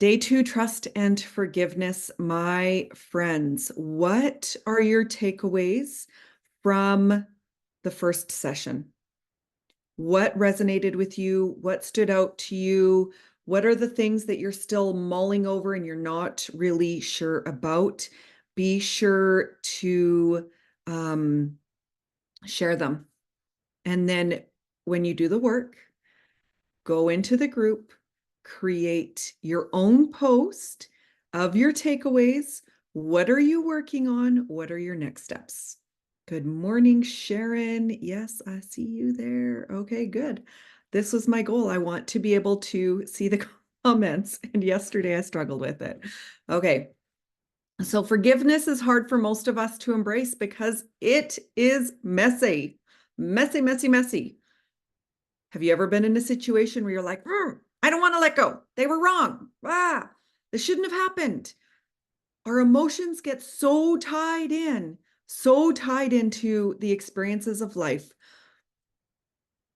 Day 2, trust and forgiveness. My friends, what are your takeaways from the first session? What resonated with you? What stood out to you? What are the things that you're still mulling over and you're not really sure about? Be sure to share them. And then when you do the work, go into the group, create your own post of your takeaways. What are you working on? What are your next steps? Good morning, Sharon. Yes, I see you there. Okay, good. This was my goal. I want to be able to see the comments, and yesterday I struggled with it. Okay, so forgiveness is hard for most of us to embrace because it is messy, messy, messy, messy. Have you ever been in a situation where you're like, I don't want to let go. They were wrong. This shouldn't have happened. Our emotions get so tied into the experiences of life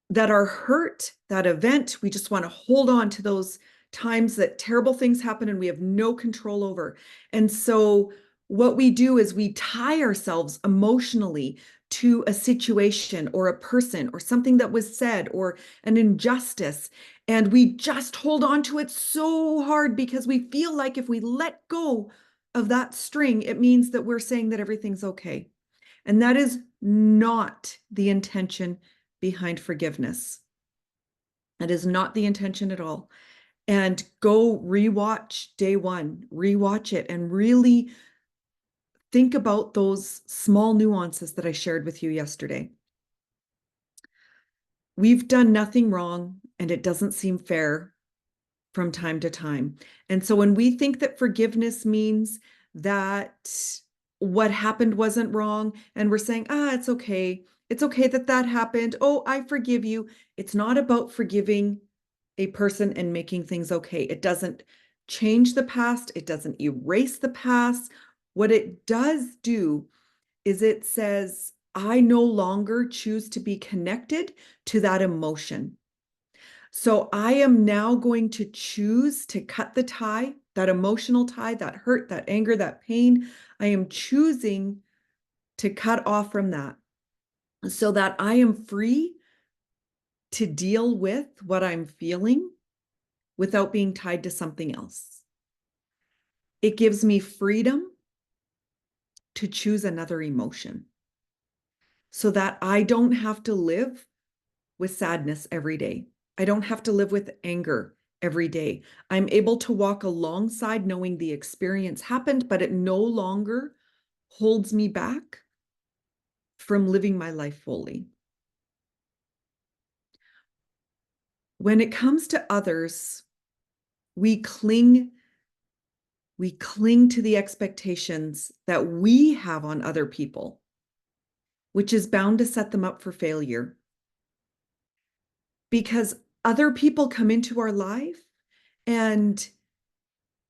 that are hurt, that event, we just want to hold on to those times that terrible things happen and we have no control over. And so what we do is we tie ourselves emotionally to a situation or a person or something that was said or an injustice. And we just hold on to it so hard because we feel like if we let go of that string, it means that we're saying that everything's okay. And that is not the intention behind forgiveness. That is not the intention at all. And go rewatch day 1, rewatch it, and really think about those small nuances that I shared with you yesterday. We've done nothing wrong, and it doesn't seem fair from time to time. And so when we think that forgiveness means that what happened wasn't wrong, and we're saying, it's okay. It's okay that that happened. Oh, I forgive you. It's not about forgiving a person and making things okay. It doesn't change the past. It doesn't erase the past. What it does do is it says, I no longer choose to be connected to that emotion. So I am now going to choose to cut the tie, that emotional tie, that hurt, that anger, that pain. I am choosing to cut off from that so that I am free to deal with what I'm feeling without being tied to something else. It gives me freedom to choose another emotion so that I don't have to live with sadness every day. I don't have to live with anger every day. I'm able to walk alongside knowing the experience happened, but it no longer holds me back from living my life fully. When it comes to others, we cling to the expectations that we have on other people, which is bound to set them up for failure. Because other people come into our life and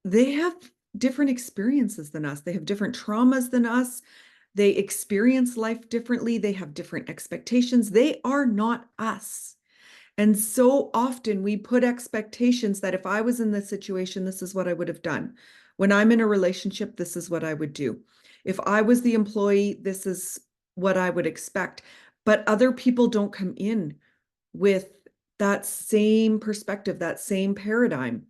they have different experiences than us. They have different traumas than us. They experience life differently. They have different expectations. They are not us. And so often we put expectations that if I was in this situation, this is what I would have done. When I'm in a relationship, this is what I would do. If I was the employee, this is what I would expect. But other people don't come in with that same perspective, that same paradigm.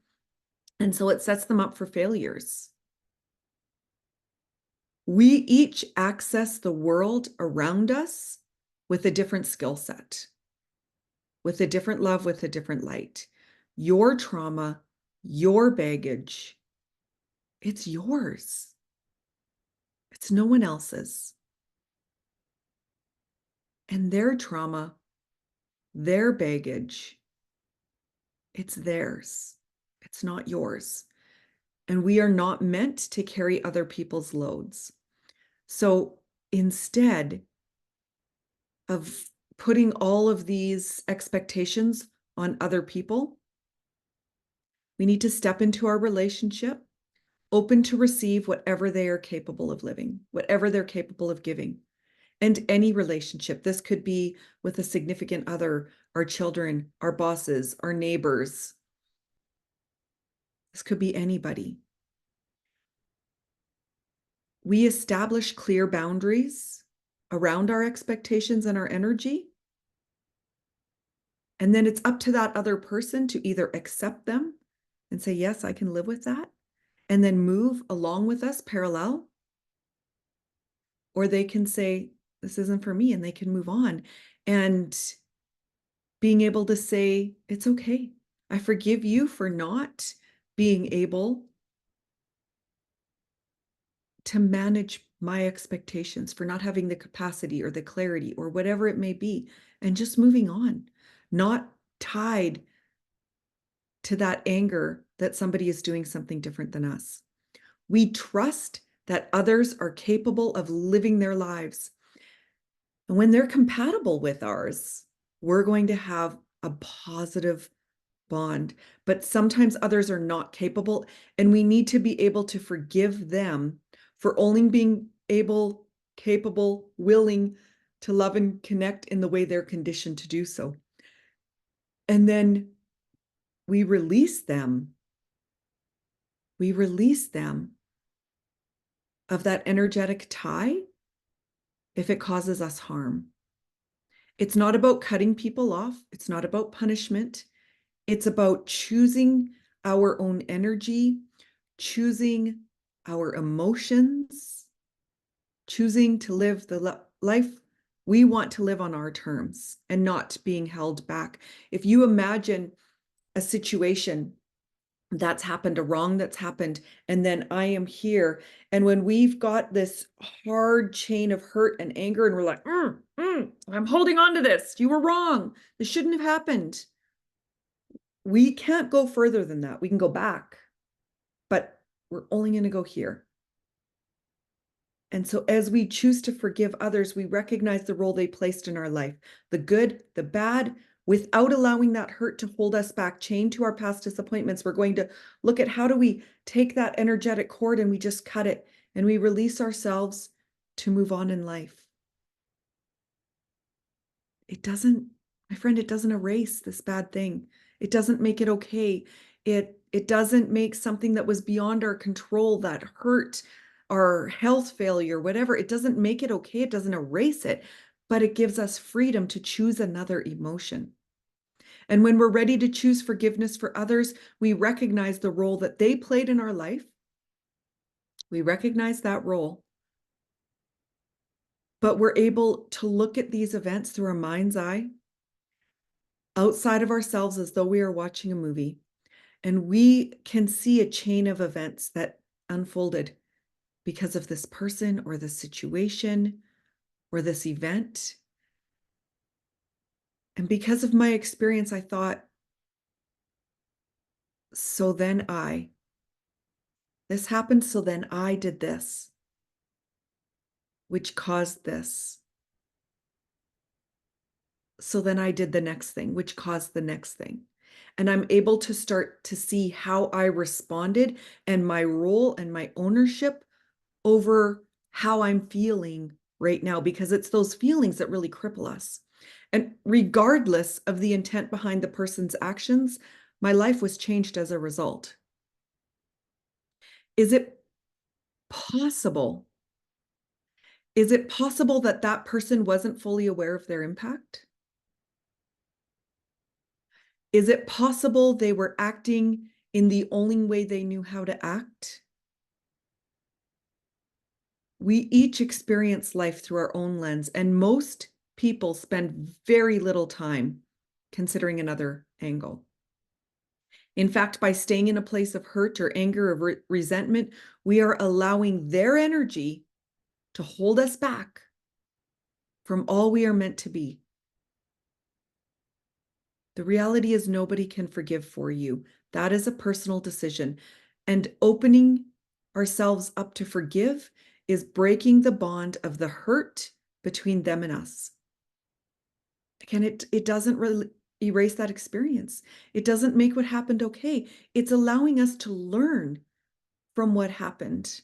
And so it sets them up for failures. We each access the world around us with a different skill set, with a different love, with a different light. Your trauma, your baggage, it's yours. It's no one else's. And their trauma, their baggage, it's theirs. It's not yours. And we are not meant to carry other people's loads. So instead of putting all of these expectations on other people, we need to step into our relationship, open to receive whatever they are capable of living, whatever they're capable of giving. And any relationship, this could be with a significant other, our children, our bosses, our neighbors. This could be anybody. We establish clear boundaries around our expectations and our energy. And then it's up to that other person to either accept them and say, yes, I can live with that, and then move along with us parallel, or they can say, this isn't for me, and they can move on. And being able to say, it's okay. I forgive you for not being able to manage my expectations, for not having the capacity or the clarity or whatever it may be, and just moving on, not tied to that anger that somebody is doing something different than us. We trust that others are capable of living their lives. And when they're compatible with ours, we're going to have a positive bond. But sometimes others are not capable, and we need to be able to forgive them for only being able, capable, willing to love and connect in the way they're conditioned to do so. And then we release them. We release them of that energetic tie if it causes us harm. It's not about cutting people off. It's not about punishment. It's about choosing our own energy, choosing our emotions, choosing to live the life we want to live on our terms and not being held back. If you imagine a situation that's happened, a wrong that's happened, and then I am here, and when we've got this hard chain of hurt and anger, and we're like, I'm holding on to this. You were wrong. This shouldn't have happened. We can't go further than that. We can go back, but we're only going to go here. And so as we choose to forgive others, we recognize the role they placed in our life, the good, the bad, without allowing that hurt to hold us back, chained to our past disappointments. We're going to look at how do we take that energetic cord and we just cut it and we release ourselves to move on in life. It doesn't, my friend, it doesn't erase this bad thing. It doesn't make it okay. It doesn't make something that was beyond our control, that hurt, our health failure, whatever. It doesn't make it okay. It doesn't erase it, but it gives us freedom to choose another emotion. And when we're ready to choose forgiveness for others, we recognize the role that they played in our life. We recognize that role. But we're able to look at these events through our mind's eye, outside of ourselves, as though we are watching a movie. And we can see a chain of events that unfolded because of this person or this situation or this event. And because of my experience, I thought, so then this happened, so then I did this, which caused this. So then I did the next thing, which caused the next thing. And I'm able to start to see how I responded and my role and my ownership over how I'm feeling right now, because it's those feelings that really cripple us. And regardless of the intent behind the person's actions, my life was changed as a result. Is it possible? Is it possible that that person wasn't fully aware of their impact? Is it possible they were acting in the only way they knew how to act? We each experience life through our own lens, and most people spend very little time considering another angle. In fact, by staying in a place of hurt or anger or resentment, we are allowing their energy to hold us back from all we are meant to be. The reality is nobody can forgive for you. That is a personal decision. And opening ourselves up to forgive is breaking the bond of the hurt between them and us. Again, it doesn't really erase that experience. It doesn't make what happened okay. It's allowing us to learn from what happened.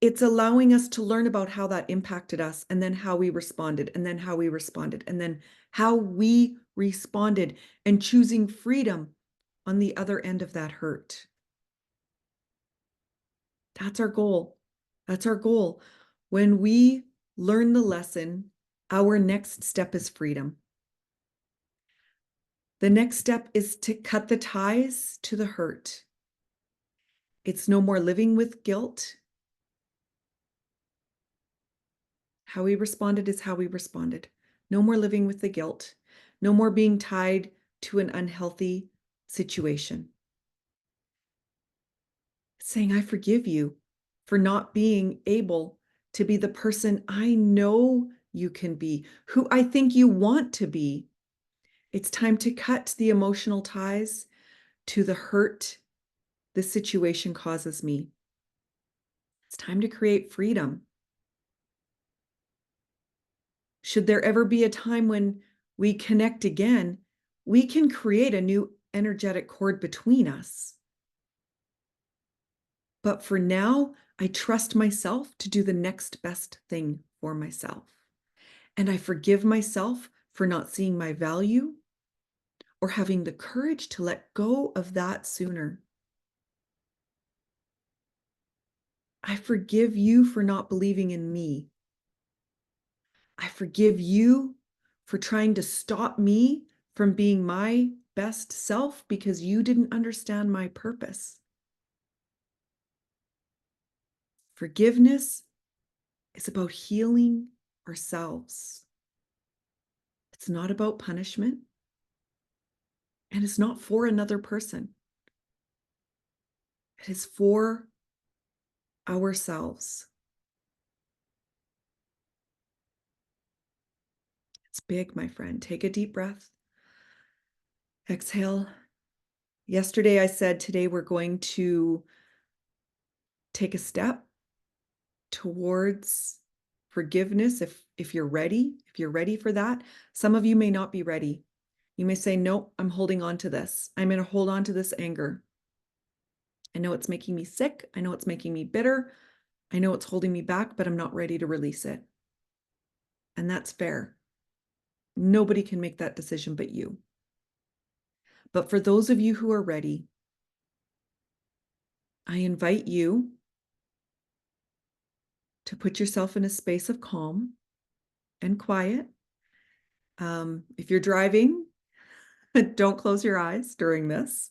It's allowing us to learn about how that impacted us, and then how we responded, and then how we responded, and then how we responded, and choosing freedom on the other end of that hurt. That's our goal. That's our goal. When we learn the lesson, our next step is freedom. The next step is to cut the ties to the hurt. It's no more living with guilt. How we responded is how we responded. No more living with the guilt. No more being tied to an unhealthy situation. Saying, I forgive you for not being able to be the person I know you can be, who I think you want to be. It's time to cut the emotional ties to the hurt this situation causes me. It's time to create freedom. Should there ever be a time when we connect again, we can create a new energetic cord between us. But for now, I trust myself to do the next best thing for myself. And I forgive myself for not seeing my value or having the courage to let go of that sooner. I forgive you for not believing in me. I forgive you for trying to stop me from being my best self because you didn't understand my purpose. Forgiveness is about healing ourselves. It's not about punishment, and it's not for another person. It is for ourselves. It's big, my friend. Take a deep breath. Exhale. Yesterday I said today we're going to take a step towards forgiveness if you're ready for that. Some of you may not be ready. You may say, nope, I'm holding on to this. I'm going to hold on to this anger. I know it's making me sick. I know it's making me bitter. I know it's holding me back, but I'm not ready to release it. And that's fair. Nobody can make that decision but you. But for those of you who are ready, I invite you to put yourself in a space of calm and quiet. If you're driving, don't close your eyes during this.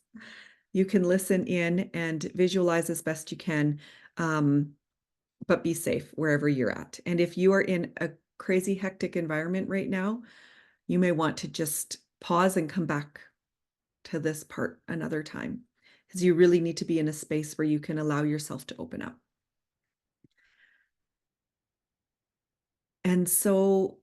You can listen in and visualize as best you can, but be safe wherever you're at. And if you are in a crazy, hectic environment right now, you may want to just pause and come back to this part another time, because you really need to be in a space where you can allow yourself to open up. And so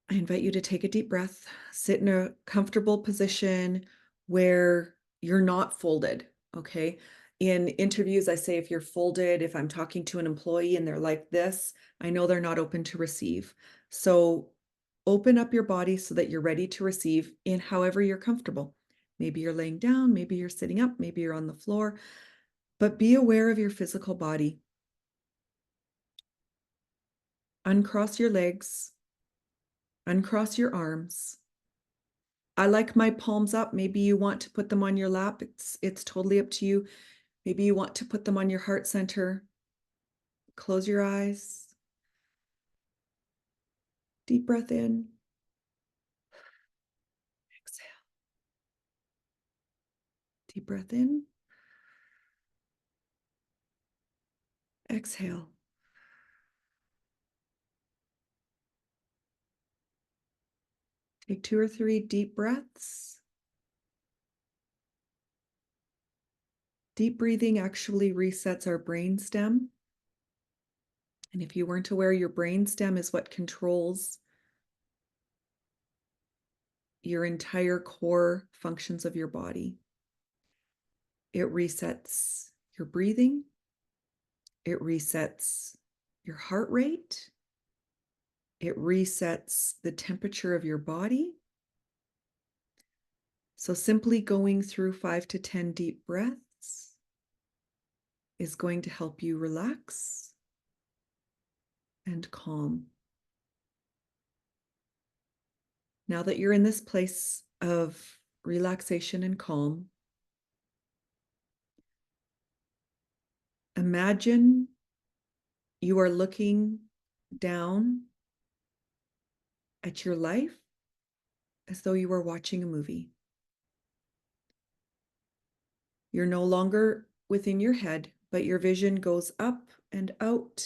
I invite you to take a deep breath, sit in a comfortable position where you're not folded, okay? In interviews, I say if you're folded, if I'm talking to an employee and they're like this, I know they're not open to receive. So open up your body so that you're ready to receive in however you're comfortable. Maybe you're laying down, maybe you're sitting up, maybe you're on the floor, but be aware of your physical body. Uncross your legs, uncross your arms. I like my palms up. Maybe you want to put them on your lap. It's totally up to you. Maybe you want to put them on your heart center. Close your eyes. Deep breath in. Exhale. Deep breath in. Exhale. Take 2 or 3 deep breaths. Deep breathing actually resets our brain stem. And if you weren't aware, your brain stem is what controls your entire core functions of your body. It resets your breathing. It resets your heart rate. It resets the temperature of your body. So simply going through 5 to 10 deep breaths is going to help you relax and calm. Now that you're in this place of relaxation and calm, imagine you are looking down at your life as though you were watching a movie. You're no longer within your head, but your vision goes up and out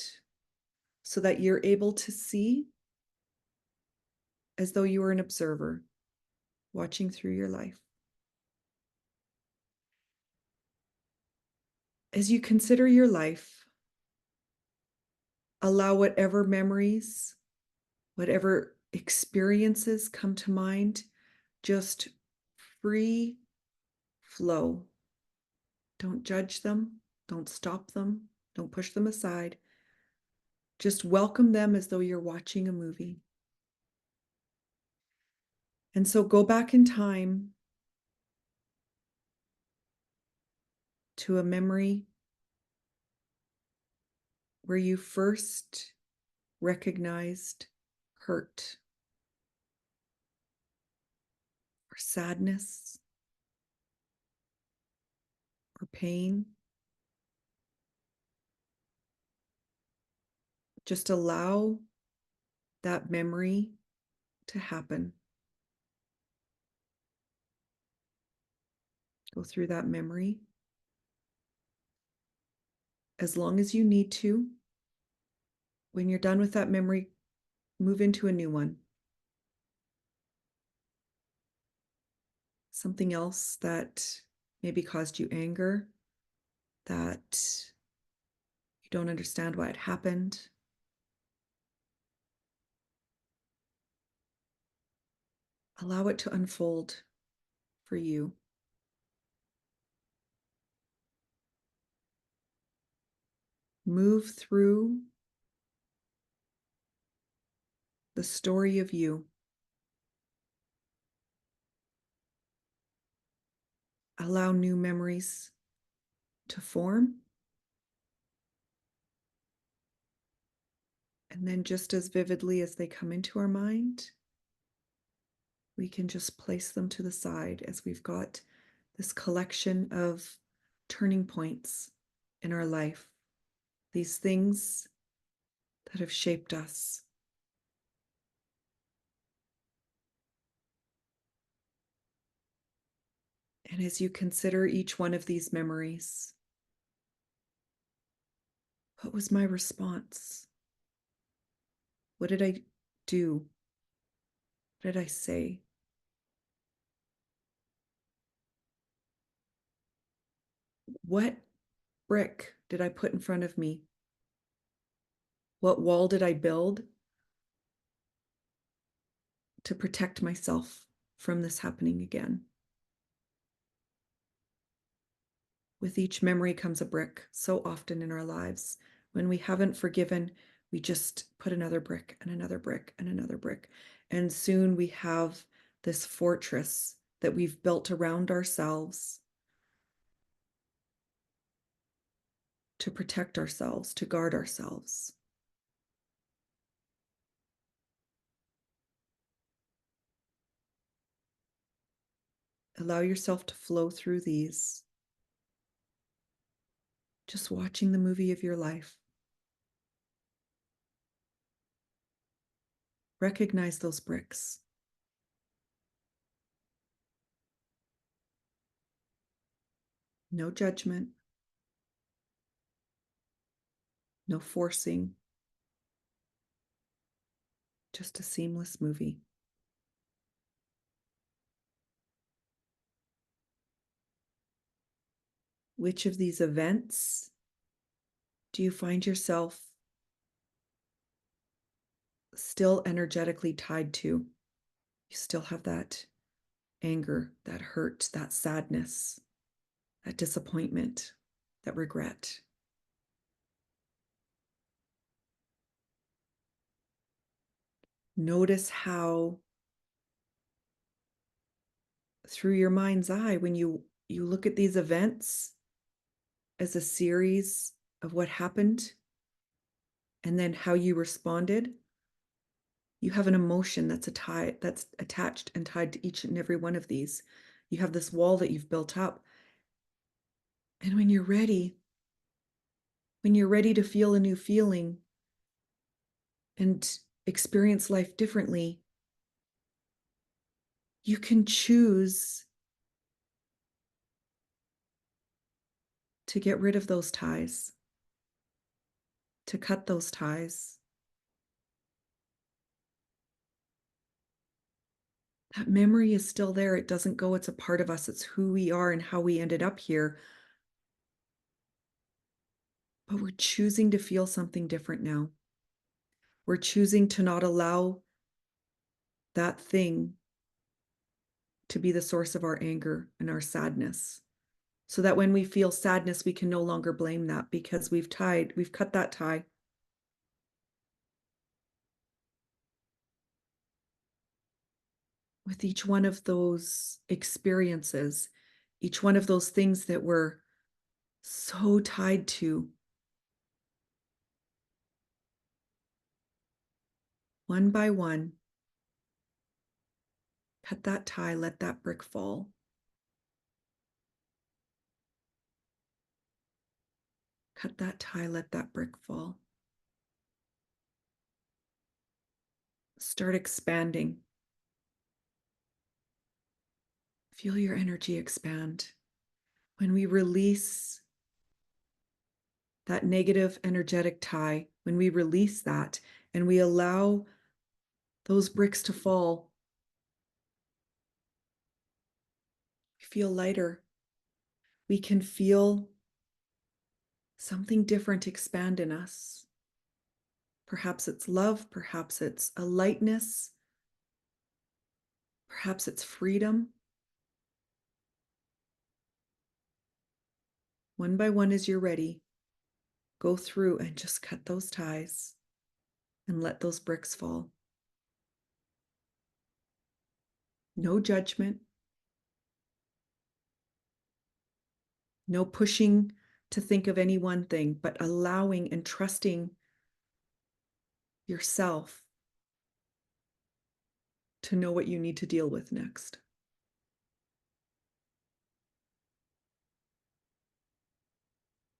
so that you're able to see as though you were an observer watching through your life. As you consider your life, allow whatever memories, whatever experiences come to mind, just free flow. Don't judge them, don't stop them, don't push them aside. Just welcome them as though you're watching a movie. And so go back in time to a memory where you first recognized hurt or sadness or pain. Just allow that memory to happen. Go through that memory as long as you need to. When you're done with that memory, move into a new one. Something else that maybe caused you anger, that you don't understand why it happened. Allow it to unfold for you. Move through the story of you. Allow new memories to form. And then just as vividly as they come into our mind, we can just place them to the side as we've got this collection of turning points in our life, these things that have shaped us. And as you consider each one of these memories, what was my response? What did I do? What did I say? What brick did I put in front of me? What wall did I build to protect myself from this happening again? With each memory comes a brick so often in our lives. When we haven't forgiven, we just put another brick and another brick and another brick. And soon we have this fortress that we've built around ourselves to protect ourselves, to guard ourselves. Allow yourself to flow through these, just watching the movie of your life. Recognize those bricks. No judgment, no forcing, just a seamless movie. Which of these events do you find yourself still energetically tied to? You still have that anger, that hurt, that sadness, that disappointment, that regret. Notice how through your mind's eye, when you look at these events as a series of what happened and then how you responded, you have an emotion that's attached and tied to each and every one of these. You have this wall that you've built up. And when you're ready, when you're ready to feel a new feeling and experience life differently, you can choose to get rid of those ties, to cut those ties. That memory is still there. It doesn't go. It's a part of us. It's who we are and how we ended up here. But we're choosing to feel something different now. We're choosing to not allow that thing to be the source of our anger and our sadness. So that when we feel sadness, we can no longer blame that because we've cut that tie. With each one of those experiences, each one of those things that we're so tied to, one by one, cut that tie, let that brick fall. Cut that tie, let that brick fall. Start expanding. Feel your energy expand. When we release that negative energetic tie, when we release that and we allow those bricks to fall, we feel lighter. We can feel something different expand in us. Perhaps it's love, perhaps it's a lightness, perhaps it's freedom. One by one, as you're ready, go through and just cut those ties and let those bricks fall. No judgment, no pushing to think of any one thing, but allowing and trusting yourself to know what you need to deal with next.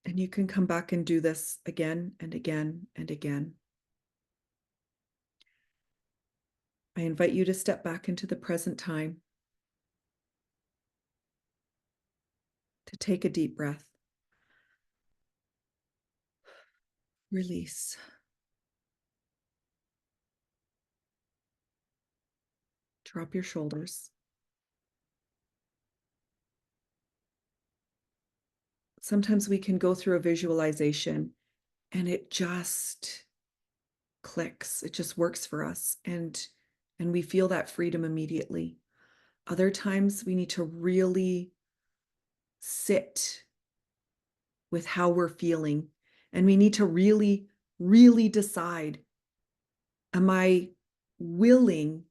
And you can come back and do this again and again and again. I invite you to step back into the present time, to take a deep breath. Release. Drop your shoulders. Sometimes we can go through a visualization and it just clicks. It just works for us. And we feel that freedom immediately. Other times we need to really sit with how we're feeling. And we need to really, really decide, am I willing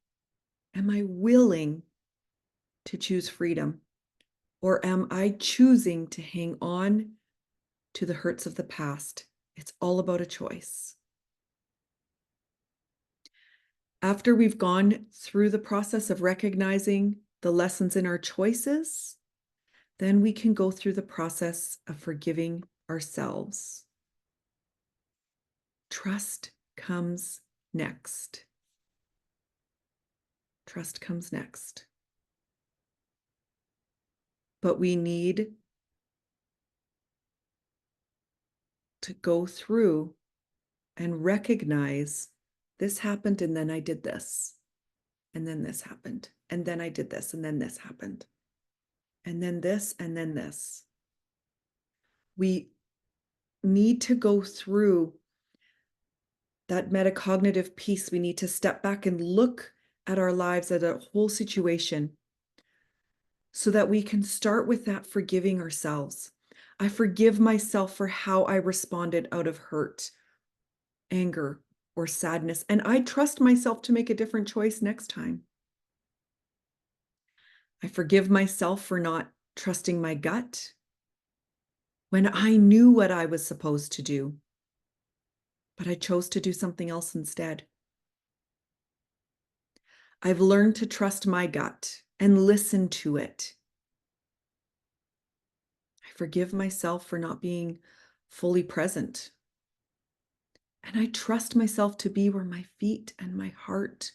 to choose freedom? Or am I choosing to hang on to the hurts of the past? It's all about a choice. After we've gone through the process of recognizing the lessons in our choices, then we can go through the process of forgiving ourselves. Trust comes next. Trust comes next. But we need to go through and recognize this happened and then I did this. And then this happened. And then I did this and then this happened. And then this and then this. We need to go through that metacognitive piece. We need to step back and look at our lives, at a whole situation, so that we can start with that forgiving ourselves. I forgive myself for how I responded out of hurt, anger, or sadness, and I trust myself to make a different choice next time. I forgive myself for not trusting my gut when I knew what I was supposed to do, but I chose to do something else instead. I've learned to trust my gut and listen to it. I forgive myself for not being fully present. And I trust myself to be where my feet and my heart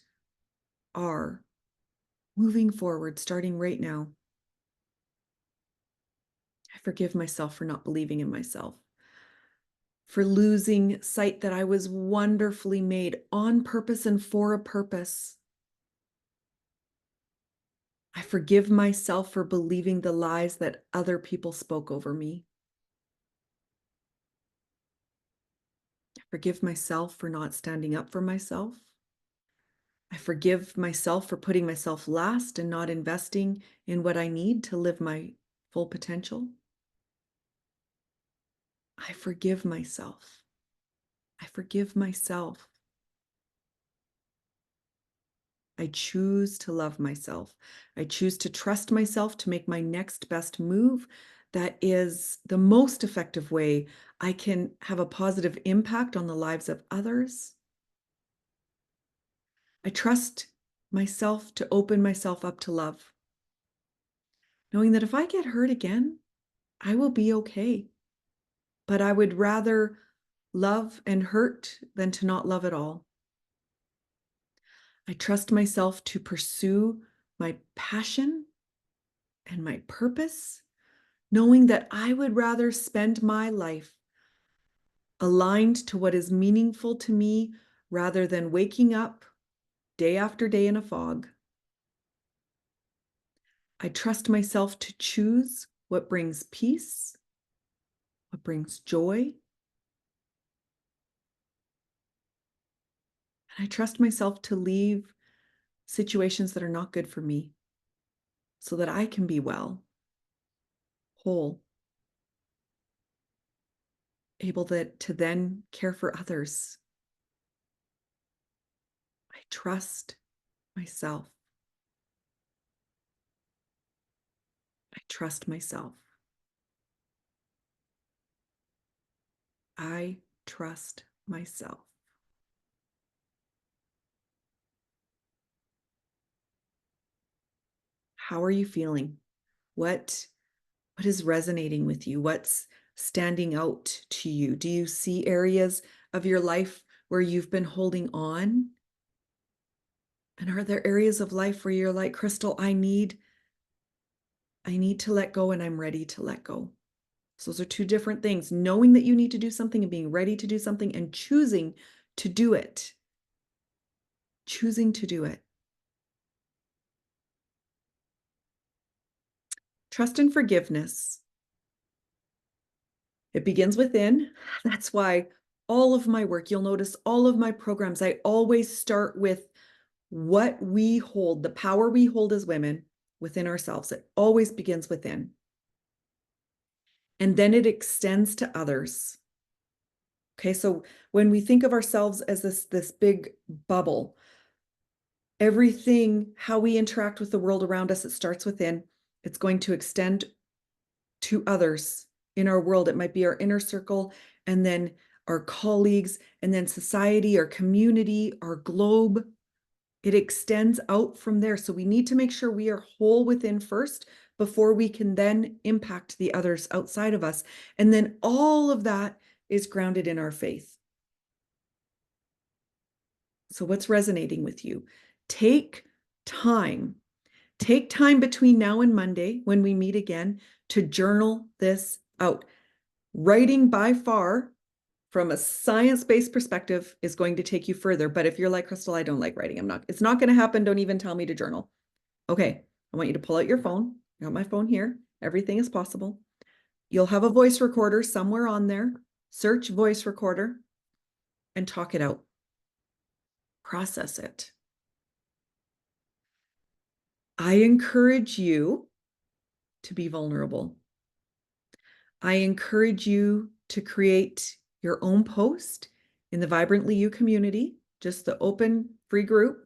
are, moving forward, starting right now. I forgive myself for not believing in myself, for losing sight that I was wonderfully made on purpose and for a purpose. I forgive myself for believing the lies that other people spoke over me. I forgive myself for not standing up for myself. I forgive myself for putting myself last and not investing in what I need to live my full potential. I forgive myself. I forgive myself. I choose to love myself. I choose to trust myself to make my next best move that is the most effective way I can have a positive impact on the lives of others. I trust myself to open myself up to love, knowing that if I get hurt again, I will be okay. But I would rather love and hurt than to not love at all. I trust myself to pursue my passion and my purpose, knowing that I would rather spend my life aligned to what is meaningful to me rather than waking up day after day in a fog. I trust myself to choose what brings peace, what brings joy. And I trust myself to leave situations that are not good for me so that I can be well, whole, able to then care for others. I trust myself. I trust myself. I trust myself. How are you feeling? What is resonating with you? What's standing out to you? Do you see areas of your life where you've been holding on? And are there areas of life where you're like, Crystal, I need to let go and I'm ready to let go? So those are two different things. Knowing that you need to do something and being ready to do something and choosing to do it. Choosing to do it. Trust and forgiveness. It begins within. That's why all of my work, you'll notice all of my programs, I always start with what we hold, the power we hold as women within ourselves. It always begins within. And then it extends to others. Okay, so when we think of ourselves as this big bubble, everything, how we interact with the world around us, it starts within. It's going to extend to others in our world. It might be our inner circle, and then our colleagues, and then society, our community, our globe. It extends out from there. So we need to make sure we are whole within first before we can then impact the others outside of us. And then all of that is grounded in our faith. So what's resonating with you? Take time. Take time between now and Monday when we meet again to journal this out. Writing by far from a science-based perspective is going to take you further. But if you're like, Crystal, I don't like writing. It's not going to happen. Don't even tell me to journal. Okay. I want you to pull out your phone. I got my phone here. Everything is possible. You'll have a voice recorder somewhere on there. Search voice recorder and talk it out. Process it. I encourage you to be vulnerable. I encourage you to create your own post in the Vibrantly You community, just the open free group.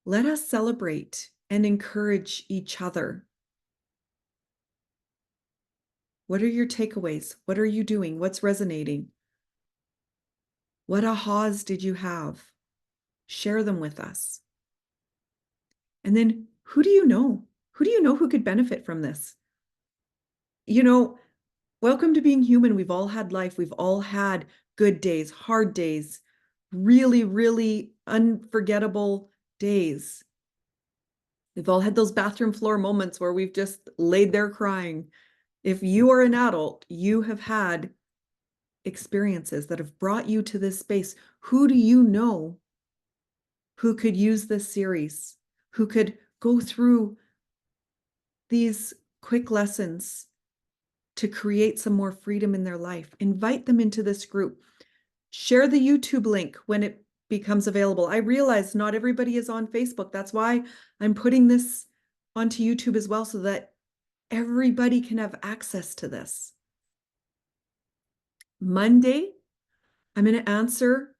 Let us celebrate and encourage each other. What are your takeaways? What are you doing? What's resonating? What ahas did you have? Share them with us. And then who do you know? Who do you know who could benefit from this? You know, Welcome to being human. We've all had life. We've all had good days, hard days, really, really unforgettable days. We've all had those bathroom floor moments where we've just laid there crying. If you are an adult, you have had experiences that have brought you to this space. Who do you know who could use this series, who could go through these quick lessons to create some more freedom in their life? Invite them into this group. Share the YouTube link when it becomes available. I realize not everybody is on Facebook. That's why I'm putting this onto YouTube as well, so that everybody can have access to this. Monday, I'm going to answer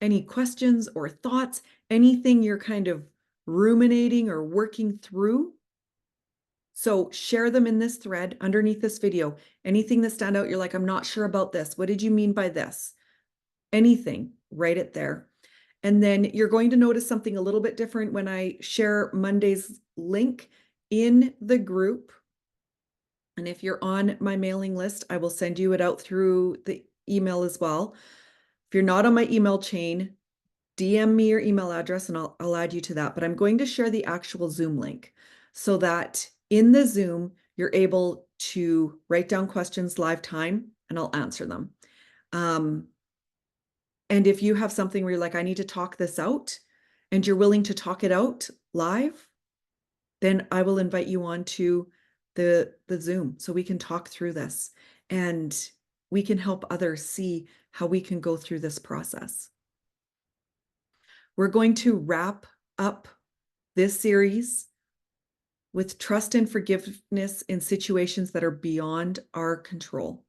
any questions or thoughts, anything you're kind of ruminating or working through. So share them in this thread underneath this video. Anything that stand out, you're like, I'm not sure about this. What did you mean by this? Anything, write it there. And then you're going to notice something a little bit different when I share Monday's link in the group. And if you're on my mailing list, I will send you it out through the email as well. If you're not on my email chain, DM me your email address and I'll add you to that. But I'm going to share the actual Zoom link so that in the Zoom, you're able to write down questions live time and I'll answer them. And if you have something where you're like, I need to talk this out, and you're willing to talk it out live, then I will invite you on to the Zoom so we can talk through this and we can help others see how we can go through this process. We're going to wrap up this series with trust and forgiveness in situations that are beyond our control.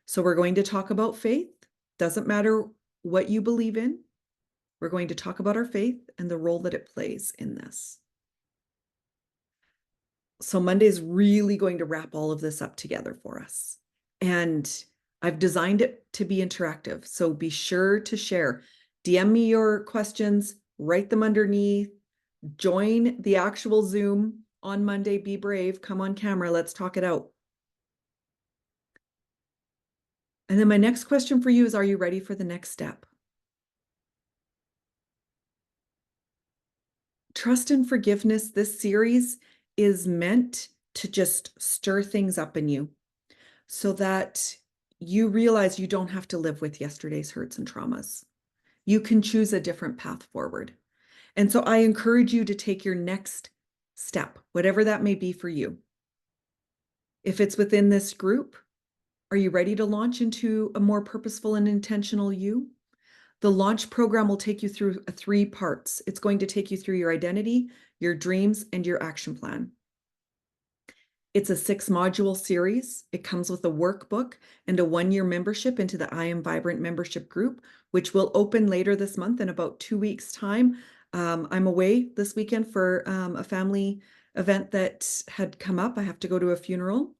So we're going to talk about faith. Doesn't matter what you believe in. We're going to talk about our faith and the role that it plays in this. So Monday is really going to wrap all of this up together for us. And I've designed it to be interactive. So be sure to share. DM me your questions, write them underneath, join the actual Zoom on Monday. Be brave, come on camera, let's talk it out. And then my next question for you is, are you ready for the next step? Trust and forgiveness, this series is meant to just stir things up in you so that you realize you don't have to live with yesterday's hurts and traumas. You can choose a different path forward. And so I encourage you to take your next step, whatever that may be for you. If it's within this group, are you ready to launch into a more purposeful and intentional you? The launch program will take you through 3 parts. It's going to take you through your identity, your dreams, and your action plan. It's a 6-module series. It comes with a workbook and a 1-year membership into the I Am Vibrant membership group, which will open later this month in about 2 weeks' time. I'm away this weekend for a family event that had come up. I have to go to a funeral.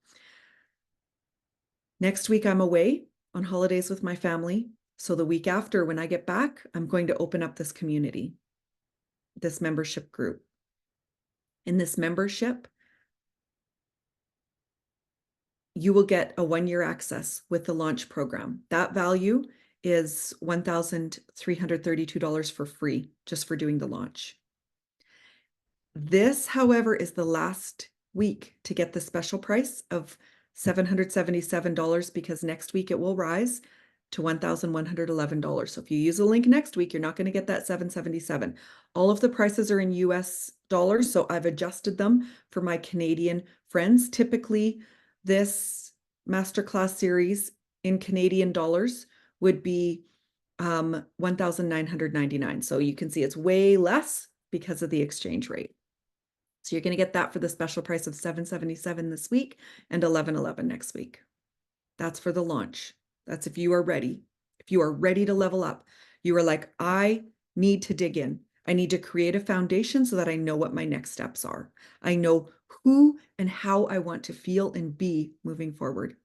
Next week, I'm away on holidays with my family. So the week after, when I get back, I'm going to open up this community, this membership group. In this membership, you will get a 1-year access with the launch program. That value is $1,332 for free, just for doing the launch. This, however, is the last week to get the special price of $777, because next week it will rise to $1,111. So if you use the link next week, you're not going to get that $777. All of the prices are in US dollars, so I've adjusted them for my Canadian friends. Typically, this masterclass series in Canadian dollars would be $1,999. So you can see it's way less because of the exchange rate. So you're going to get that for the special price of $777 this week and $1,111 next week. That's for the launch. That's if you are ready. If you are ready to level up, you are like, I need to dig in. I need to create a foundation so that I know what my next steps are. I know who and how I want to feel and be moving forward.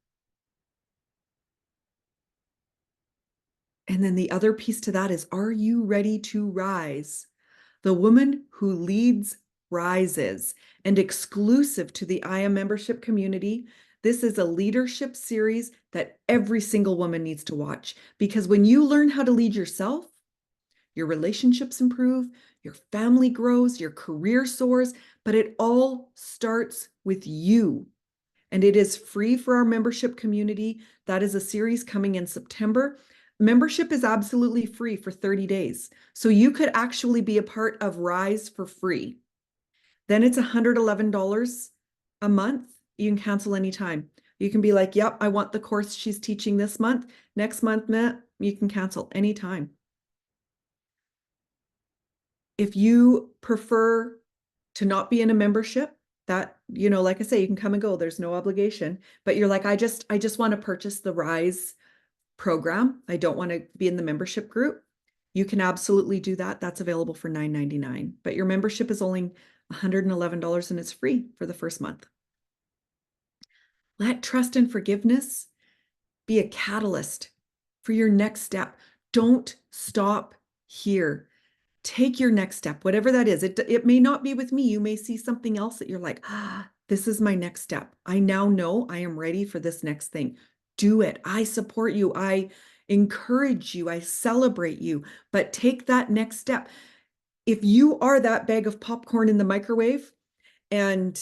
And then the other piece to that is, are you ready to rise? The woman who leads prizes, and exclusive to the IM membership community. This is a leadership series that every single woman needs to watch, because when you learn how to lead yourself, your relationships improve, your family grows, your career soars, but it all starts with you. And it is free for our membership community. That is a series coming in September. Membership is absolutely free for 30 days. So you could actually be a part of Rise for free. Then it's $111 a month. You can cancel anytime. You can be like, yep, I want the course she's teaching this month. Next month, nah, you can cancel anytime. If you prefer to not be in a membership, that, like I say, you can come and go. There's no obligation, but you're like, I just want to purchase the Rise program. I don't want to be in the membership group. You can absolutely do that. That's available for $9.99, but your membership is only $111 and it's free for the first month. Let trust and forgiveness be a catalyst for your next step. Don't stop here. Take your next step, whatever that is. It may not be with me. You may see something else that you're like, this is my next step. I now know I am ready for this next thing. Do it. I support you. I encourage you. I celebrate you, but take that next step. If you are that bag of popcorn in the microwave and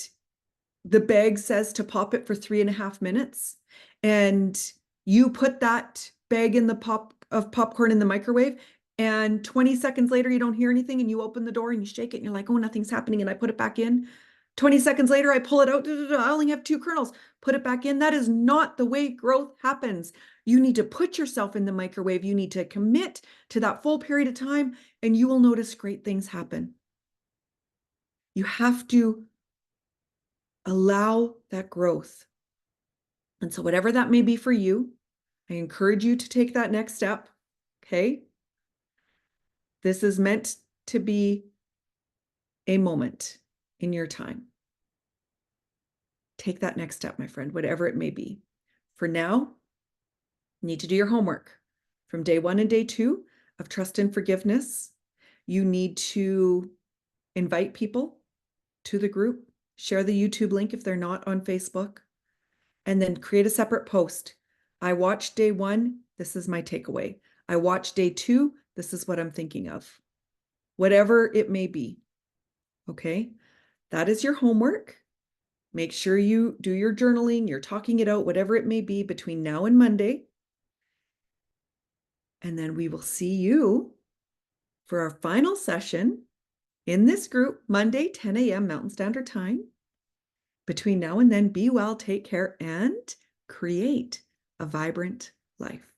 the bag says to pop it for 3.5 minutes, and you put that bag in the popcorn in the microwave, and 20 seconds later you don't hear anything, and you open the door and you shake it and you're like, oh, nothing's happening, and I put it back in. 20 seconds later, I pull it out. I only have 2 kernels. Put it back in. That is not the way growth happens. You need to put yourself in the microwave. You need to commit to that full period of time, and you will notice great things happen. You have to allow that growth. And so whatever that may be for you, I encourage you to take that next step. Okay. This is meant to be a moment in your time. Take that next step, my friend, whatever it may be. For now, you need to do your homework. From day 1 and day 2 of Trust and Forgiveness, you need to invite people to the group, share the YouTube link if they're not on Facebook, and then create a separate post. I watched day 1, this is my takeaway. I watched day 2, this is what I'm thinking of. Whatever it may be. Okay, that is your homework. Make sure you do your journaling, you're talking it out, whatever it may be between now and Monday. And then we will see you for our final session in this group, Monday, 10 a.m. Mountain Standard Time. Between now and then, be well, take care, and create a vibrant life.